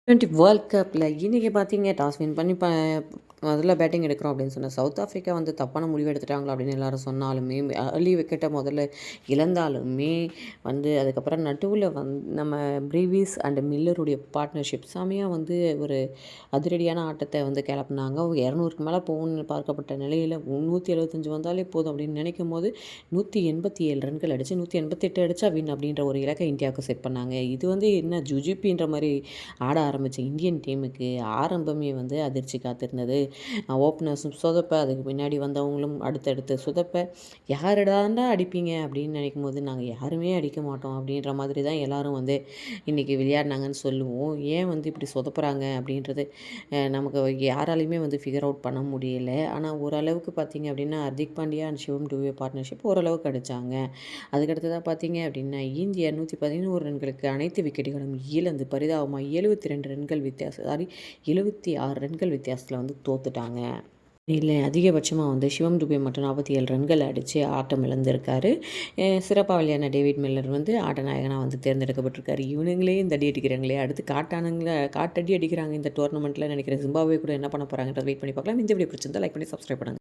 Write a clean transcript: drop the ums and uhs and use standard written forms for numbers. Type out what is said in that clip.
D world கப்பில் இன்றைக்கி பார்த்தீங்க டாஸ் வின் பண்ணி முதல்ல பேட்டிங் எடுக்கிறோம் அப்படின்னு சொன்ன சவுத் ஆஃப்ரிக்கா வந்து தப்பான முடிவு எடுத்துட்டாங்களா அப்படின்னு எல்லாரும் சொன்னாலுமே ஏர்லி விக்கெட்டை முதல்ல இழந்தாலுமே அதுக்கப்புறம் நடுவில் நம்ம பிரீவிஸ் அண்ட் மில்லருடைய பார்ட்னர்ஷிப் செமையாக ஒரு அதிரடியான ஆட்டத்தை கிளப்புனாங்க. 200க்கு மேலே போகணும்னு பார்க்கப்பட்ட நிலையில் 175 வந்தாலே போதும் அப்படின்னு நினைக்கும் போது 187 ரன்கள் அடித்து 188 அடித்தா வின் அப்படின்ற ஒரு இலக்கை இந்தியாவுக்கு செட் பண்ணாங்க. இது என்ன ஜுஜிபின்ற மாதிரி ஆட ஆரம்பித்த இந்தியன் டீமுக்கு ஆரம்பமே அதிர்ச்சி காத்திருந்தது. ஓப்பனர்ஸும் சொதப்ப, அதுக்கு பின்னாடி வந்தவங்களும் அடுத்தடுத்து சொதப்ப, யாரிடாண்டா அடிப்பீங்க அப்படின்னு நினைக்கும் போது நாங்கள் யாருமே அடிக்க மாட்டோம் அப்படின்ற மாதிரி தான் எல்லோரும் இன்றைக்கி விளையாடினாங்கன்னு சொல்லுவோம். ஏன் இப்படி சொதப்புறாங்க அப்படின்றது நமக்கு யாராலையுமே ஃபிகர் அவுட் பண்ண முடியல. ஆனால் ஓரளவுக்கு பார்த்திங்க அப்படின்னா ஹர்திக் பாண்டியா அண்ட் சிவம் டூவே பார்ட்னர்ஷிப் ஓரளவுக்கு அடித்தாங்க. அதுக்கடுத்ததாக பார்த்திங்க அப்படின்னா இந்தியா 111 ரன்களுக்கு அனைத்து விக்கெட்டுகளும் இழந்து பரிதாபமாக 72 ரன்கள் வித்தியாசம் 76 ரன்கள் வித்தியாசத்தில் தோத்துட்டாங்க. இல்லை அதிகபட்சமாக சிவம் துபே மட்டும் 47 ரன்கள் அடித்து ஆட்டம் இழந்திருக்காரு. சிறப்பாக விளையாடின டேவிட் மில்லர் ஆட்ட நாயகனாக தேர்ந்தெடுக்கப்பட்டிருக்காரு. இவனுங்களே இந்த அடி அடிக்கிறாங்களே, அடுத்து காட்டடி அடிக்கிறாங்க இந்த டோர்னமெண்ட்டில் நினைக்கிறேன். ஜிம்பாப்வே கூட என்ன பண்ண போகிறாங்கன்றத வெயிட் பண்ணி பார்க்கலாம். இந்த வீடியோ பிடிச்சிருந்தா லைக் பண்ணி சப்ஸ்கிரைப் பண்ணுங்கள்.